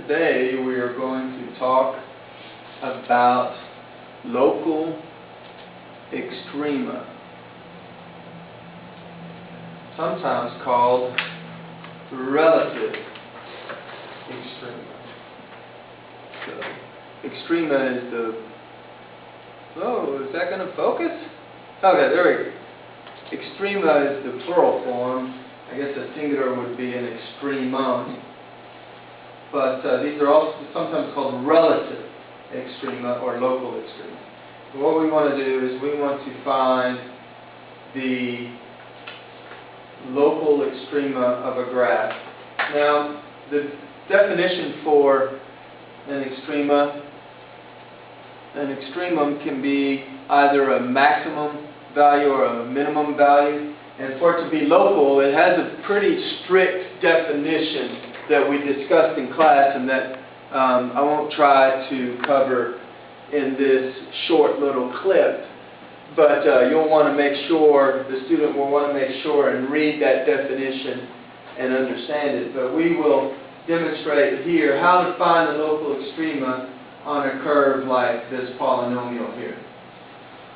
Today we are going to talk about local extrema, sometimes called relative extrema. So, extrema is the, is that going to focus? Okay, there we go. Extrema is the plural form. I guess a singular would be an extremum. But these are also sometimes called relative extrema or local extrema. So what we want to do is we want to find the local extrema of a graph. Now, the definition for an extremum can be either a maximum value or a minimum value. And for it to be local, it has a pretty strict definition that we discussed in class and that I won't try to cover in this short little clip. But you'll want to make sure, the student will want to make sure and read that definition and understand it. But we will demonstrate here how to find the local extrema on a curve like this polynomial here.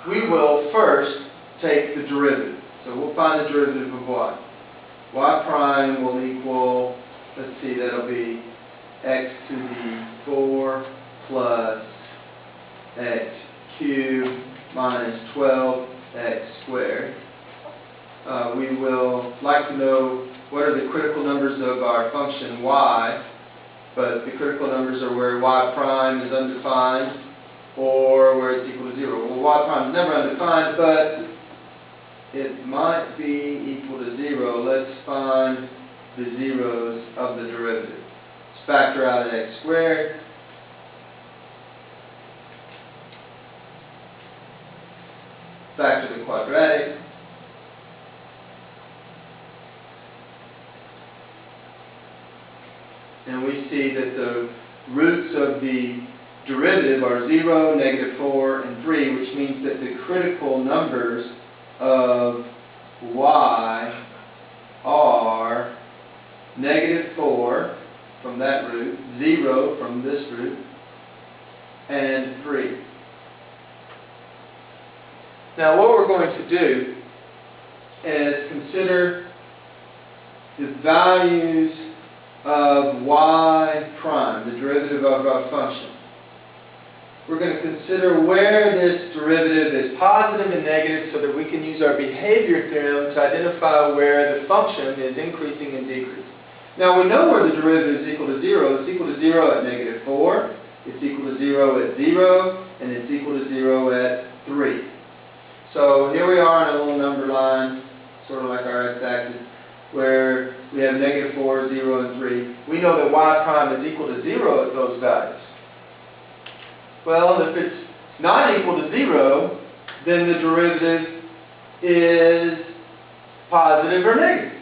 We will first take the derivative. So we'll find the derivative of y. Y prime will equal, let's see, that'll be x to the 4 plus x cubed minus 12x squared. We will like to know what are the critical numbers of our function y, but the critical numbers are where y prime is undefined or where it's equal to 0. Well, y prime is never undefined, but it might be equal to 0. Let's find the zeros of the derivative. Let's factor out x squared. Factor the quadratic. And we see that the roots of the derivative are 0, negative 4, and 3, which means that the critical numbers of y are negative 4 from that root, 0 from this root, and 3. Now what we're going to do is consider the values of y prime, the derivative of our function. We're going to consider where this derivative is positive and negative so that we can use our behavior theorem to identify where the function is increasing and decreasing. Now we know where the derivative is equal to 0. It's equal to 0 at negative 4, it's equal to 0 at 0, and it's equal to 0 at 3. So here we are on a little number line, sort of like our x-axis, where we have negative 4, 0, and 3. We know that y prime is equal to 0 at those values. Well, if it's not equal to 0, then the derivative is positive or negative.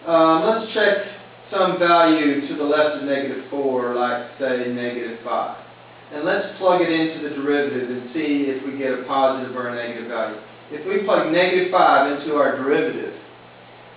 Let's check some value to the left of negative 4, like say negative 5. And let's plug it into the derivative and see if we get a positive or a negative value. If we plug negative 5 into our derivative,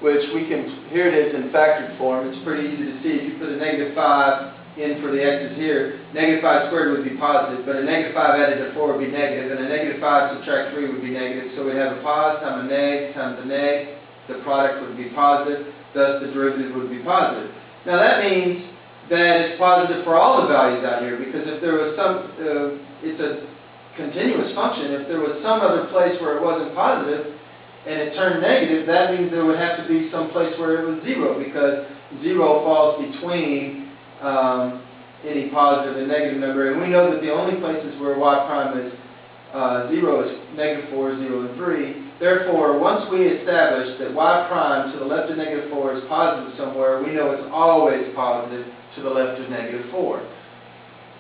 which we can, here it is in factored form, it's pretty easy to see. If you put a negative 5 in for the x's here, negative 5 squared would be positive, but a negative 5 added to 4 would be negative, and a negative 5 subtract 3 would be negative. So we'd have a pos times a neg times a neg. The product would be positive, thus the derivative would be positive. Now that means that it's positive for all the values out here, because if there was some, it's a continuous function. If there was some other place where it wasn't positive and it turned negative, that means there would have to be some place where it was 0, because 0 falls between any positive and negative number. And we know that the only places where y prime is 0 is negative 4, 0, and 3. Therefore, once we establish that y prime to the left of negative 4 is positive somewhere, we know it's always positive to the left of negative 4.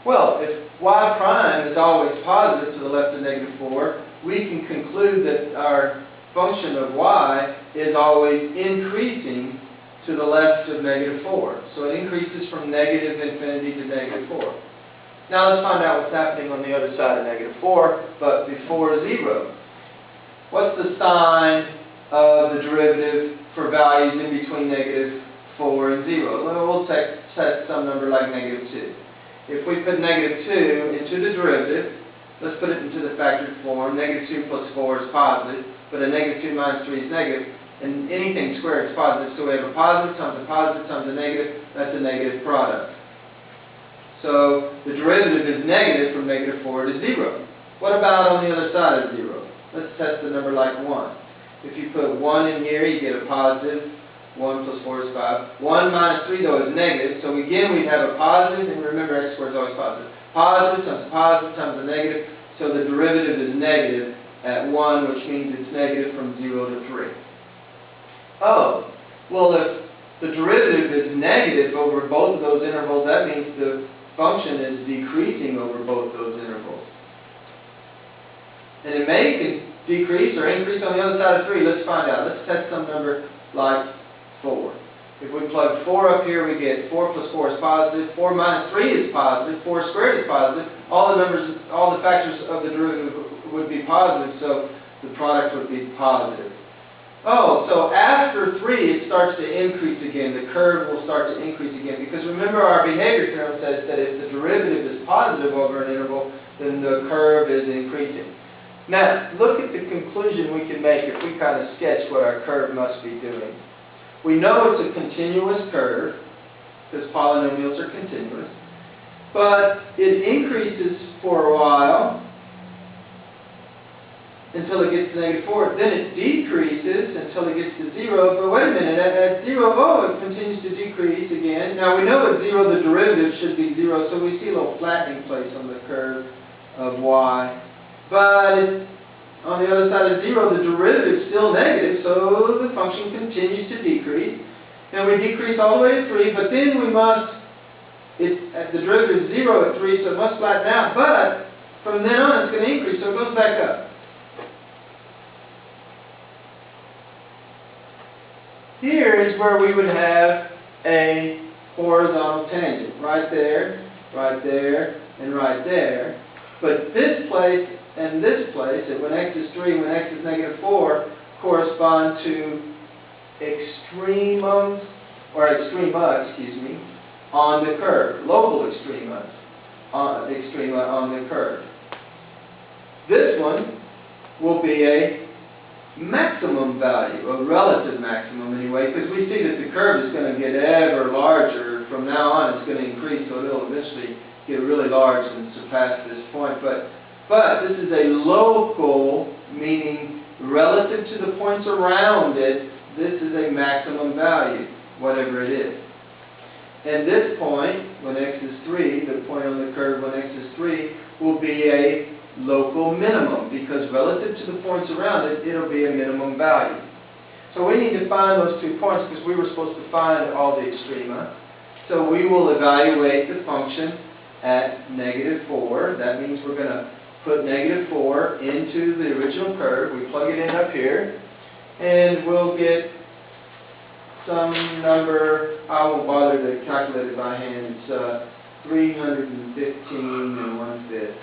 Well, if y prime is always positive to the left of negative 4, we can conclude that our function of y is always increasing to the left of negative 4. So it increases from negative infinity to negative 4. Now let's find out what's happening on the other side of negative 4, but before 0. What's the sign of the derivative for values in between negative 4 4 and 0. Well, we'll set some number like negative 2. If we put negative 2 into the derivative, let's put it into the factored form. Negative 2 plus 4 is positive, but a negative 2 minus 3 is negative, and anything squared is positive, so we have a positive times a negative, that's a negative product. So the derivative is negative from negative 4 to 0. What about on the other side of 0? Let's test the number like 1. If you put 1 in here, you get a positive. 1 plus 4 is 5. 1 minus 3, though, is negative. So again, we have a positive, and remember, x squared is always positive. Positive times a negative. So the derivative is negative at 1, which means it's negative from 0 to 3. Oh, well, if the derivative is negative over both of those intervals, that means the function is decreasing over both those intervals. And it may decrease or increase on the other side of 3. Let's find out. Let's test some number like 4. If we plug 4 up here, we get 4 plus 4 is positive. 4 minus 3 is positive. 4 squared is positive. All the factors of the derivative would be positive, so the product would be positive. Oh, so after 3, it starts to increase again. The curve will start to increase again. Because remember, our behavior theorem says that if the derivative is positive over an interval, then the curve is increasing. Now, look at the conclusion we can make if we kind of sketch what our curve must be doing. We know it's a continuous curve, because polynomials are continuous, but it increases for a while until it gets to negative 4. Then it decreases until it gets to 0. But wait a minute, at 0, oh, it continues to decrease again. Now we know at 0 the derivative should be 0, so we see a little flattening place on the curve of y. But on the other side of 0, the derivative is still negative, so the function continues to decrease. And we decrease all the way to 3, but then we must, the derivative is 0 at 3, so it must flatten out. But from then on, it's going to increase, so it goes back up. Here is where we would have a horizontal tangent, right there, and right there. But this place and this place, when x is 3 and when x is negative 4, correspond to extrema on the curve, local extrema on the curve. This one will be a maximum value, a relative maximum anyway, because we see that the curve is going to get ever larger. From now on, it's going to increase, so it'll eventually get really large and surpass this point. But this is a local, meaning relative to the points around it, this is a maximum value, whatever it is. And this point, when x is 3, the point on the curve when x is 3, will be a local minimum, because relative to the points around it, it'll be a minimum value. So we need to find those 2 points, because we were supposed to find all the extrema. So we will evaluate the function at negative 4. That means we're going to put negative 4 into the original curve. We plug it in up here, and we'll get some number. I won't bother to calculate it by hand. It's 315 1/5.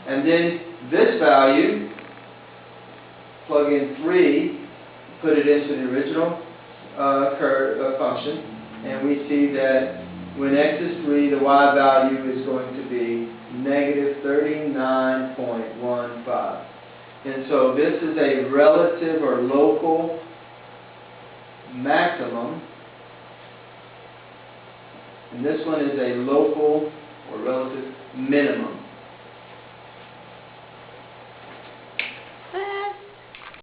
And then this value, plug in 3, put it into the original function, and we see that when x is 3, the y value is going to be negative 39.15. And so this is a relative or local maximum, and this one is a local or relative minimum.